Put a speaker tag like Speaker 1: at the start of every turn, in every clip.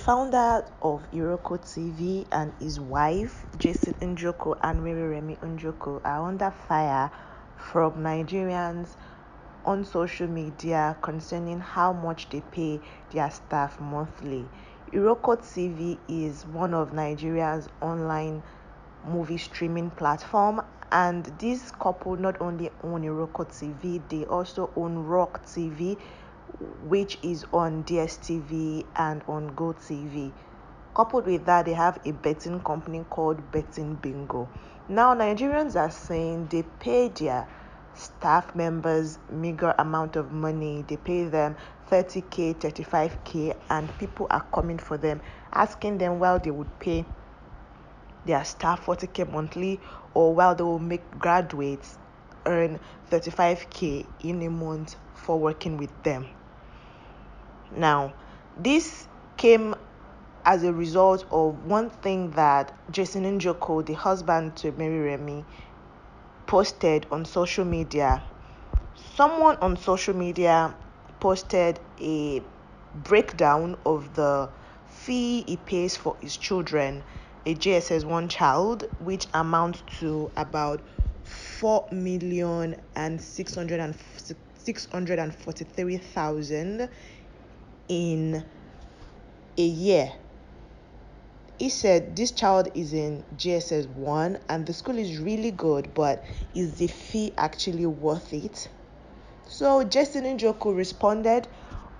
Speaker 1: founder of Iroko TV and his wife, Jason Njoko and Mary Remy Njoko, are under fire from Nigerians on social media concerning how much they pay their staff monthly. Iroko TV is one of Nigeria's online movie streaming platform, and this couple not only own Iroko TV, they also own Rock TV, which is on DSTV and on Go TV. Coupled with that, they have a betting company called Betting Bingo. Now, Nigerians are saying they pay their staff members meager amount of money. They pay them 30k, 35k, and people are coming for them, asking them why they would pay their staff 40k monthly, or while they will make graduates earn 35k in a month for working with them. Now, this came as a result of one thing that Jason Njoko, the husband to Mary Remy, posted on social media. Someone on social media posted a breakdown of the fee he pays for his children, a JSS 1 child, which amounts to about 4,643,000 in a year. He said this child is in JSS 1 and the school is really good, but is the fee actually worth it? So Jason Njoku responded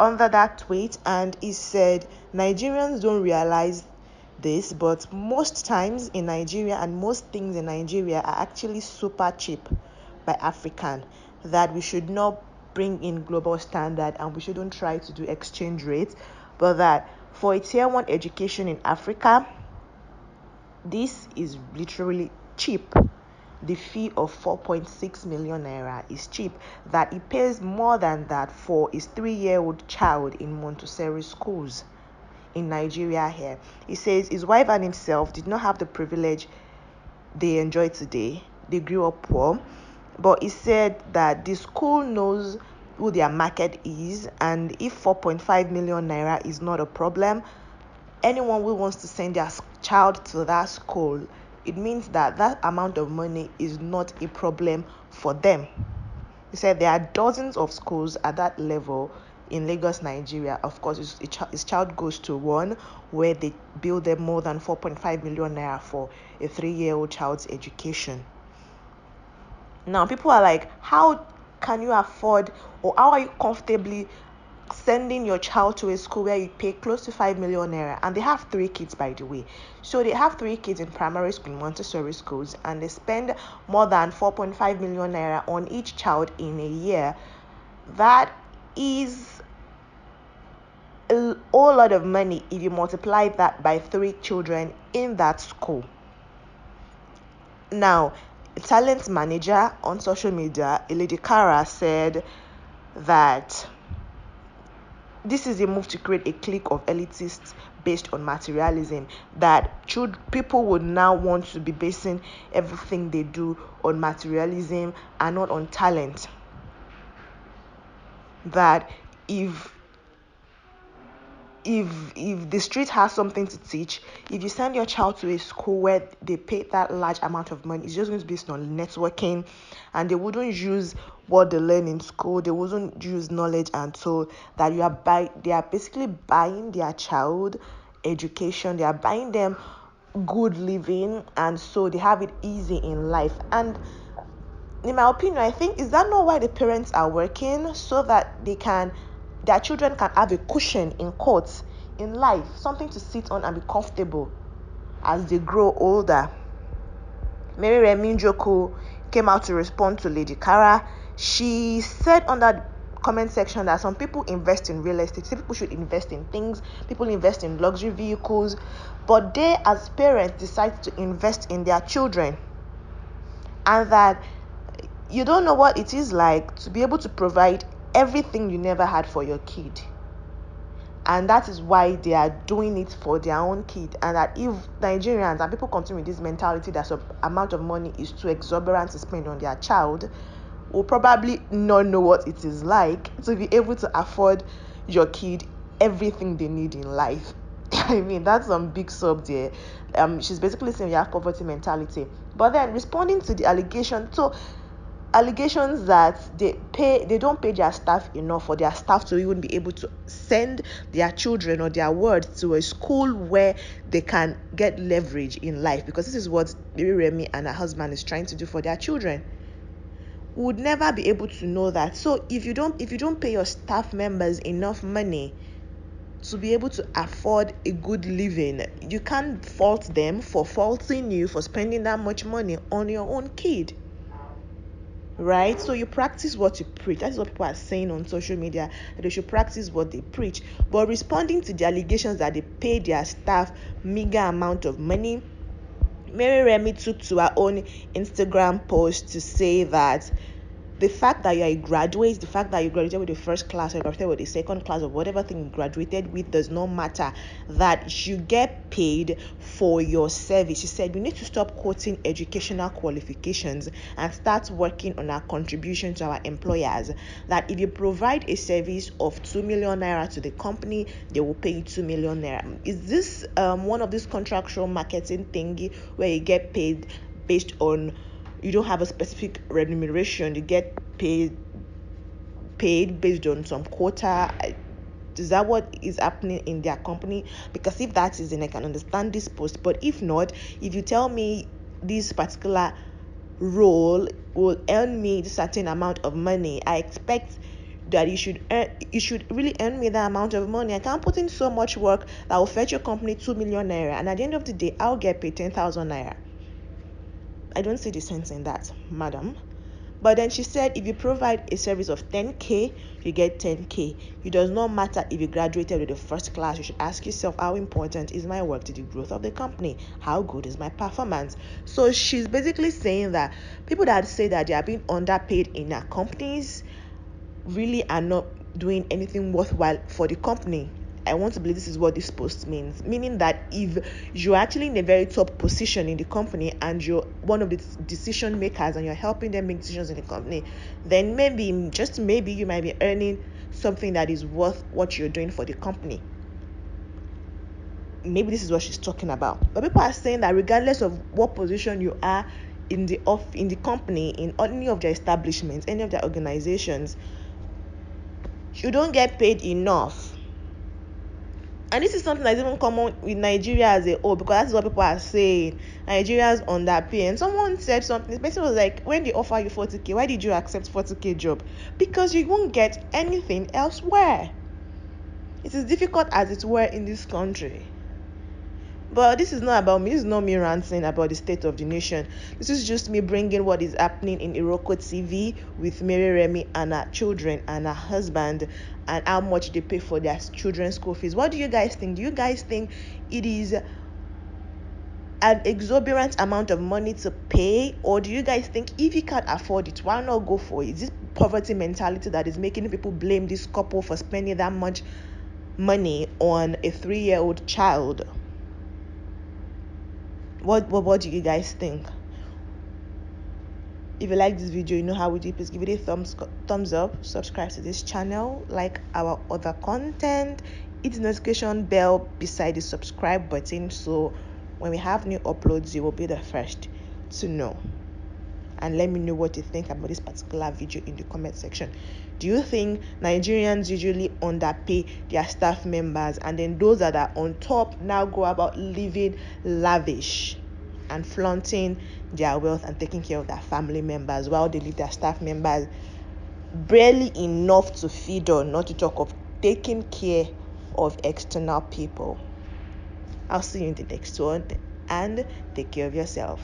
Speaker 1: under that tweet, and he said Nigerians don't realize this, but most times in Nigeria and most things in Nigeria are actually super cheap by African, that we should not bring in global standard and we shouldn't try to do exchange rates, but that for a tier 1 education in Africa, this is literally cheap. The fee of 4.6 million naira is cheap, that he pays more than that for his 3-year-old child in Montessori schools in Nigeria here. He says his wife and himself did not have the privilege they enjoy today. They grew up poor, but he said that the school knows who their market is, and if 4.5 million naira is not a problem, anyone who wants to send their child to that school, it means that that amount of money is not a problem for them. He said there are dozens of schools at that level in Lagos, Nigeria. Of course, his child goes to one where they bill them more than 4.5 million naira for a 3-year-old child's education. Now, people are like, how can you afford, or how are you comfortably sending your child to a school where you pay close to 5 million naira? And they have 3 kids, by the way. So they have 3 kids in primary school, Montessori schools, and they spend more than 4.5 million naira on each child in a year. That is a whole lot of money if you multiply that by 3 children in that school. Now, a talent manager on social media, Lady Kara, said that this is a move to create a clique of elitists based on materialism, that people would now want to be basing everything they do on materialism and not on talent. That if the street has something to teach, if you send your child to a school where they pay that large amount of money, it's just going to be based on networking, and they wouldn't use what they learn in school. They wouldn't use knowledge, and so that they are basically buying their child education, they are buying them good living, and so they have it easy in life. And in my opinion, I think, is that not why the parents are working? So that their children can have a cushion in court in life, something to sit on and be comfortable as they grow older. Mary Remy Njoko came out to respond to Lady Kara. She said on that comment section that some people invest in real estate, some people should invest in things, people invest in luxury vehicles, but they as parents decide to invest in their children, and that you don't know what it is like to be able to provide everything you never had for your kid. And that is why they are doing it for their own kid. And that if Nigerians and people continue with this mentality that some amount of money is too exorbitant to spend on their child, will probably not know what it is like to be able to afford your kid everything they need in life. I mean, that's some big sub there. She's basically saying you have poverty mentality. But then responding to the allegation, so allegations that they don't pay their staff enough for their staff to even be able to send their children or their words to a school where they can get leverage in life, because this is what Mary Remy and her husband is trying to do for their children. Would never be able to know that. So if you don't pay your staff members enough money to be able to afford a good living, you can't fault them for faulting you for spending that much money on your own kid. Right? So you practice what you preach. That is what people are saying on social media, that they should practice what they preach. But responding to the allegations that they pay their staff meager amount of money, Mary Remy took to her own Instagram post to say that the fact that you're a graduate, the fact that you graduated with the first class or you graduated with the second class or whatever thing you graduated with does not matter. That you get paid for your service. She said we need to stop quoting educational qualifications and start working on our contribution to our employers. That if you provide a service of 2 million naira to the company, they will pay you 2 million naira. Is this one of these contractual marketing thingy where you get paid based on, you don't have a specific remuneration, you get paid based on some quota? Is that what is happening in their company? Because if that is, then I can understand this post. But if not, if you tell me this particular role will earn me this certain amount of money, I expect that you should really earn me that amount of money. I can't put in so much work that will fetch your company 2 million naira, and at the end of the day I'll get paid 10,000 naira. I don't see the sense in that, madam. But then she said if you provide a service of 10k, you get 10k. It does not matter if you graduated with the first class. You should ask yourself, how important is my work to the growth of the company? How good is my performance? So she's basically saying that people that say that they are being underpaid in their companies really are not doing anything worthwhile for the company. I want to believe this is what this post means, meaning that if you're actually in a very top position in the company and you're one of the decision makers and you're helping them make decisions in the company, then maybe, just maybe, you might be earning something that is worth what you're doing for the company. Maybe this is what she's talking about. But people are saying that regardless of what position you are in the company, in any of their establishments, any of their organizations, you don't get paid enough. And this is something that's even common with Nigeria as a whole, because that's what people are saying. Nigeria's underpaid. And someone said something. The person was like, when they offer you 40k, why did you accept 40k job? Because you won't get anything elsewhere. It is difficult as it were in this country. But this is not about me. This is not me ranting about the state of the nation. This is just me bringing what is happening in Iroko TV with Mary Remy and her children and her husband, and how much they pay for their children's school fees. What do you guys think? Do you guys think it is an exorbitant amount of money to pay, or do you guys think if you can't afford it, why not go for it? Is this poverty mentality that is making people blame this couple for spending that much money on a 3-year-old child? What do you guys think? If you like this video, you know how we do. Please give it a thumbs up, subscribe to this channel, like our other content, hit the notification bell beside the subscribe button, so when we have new uploads you will be the first to know. And let me know what you think about this particular video in the comment section. Do you think Nigerians usually underpay their staff members, and then those that are on top now go about living lavish and flaunting their wealth and taking care of their family members, while they leave their staff members barely enough to feed on, not to talk of taking care of external people? I'll see you in the next one, and take care of yourself.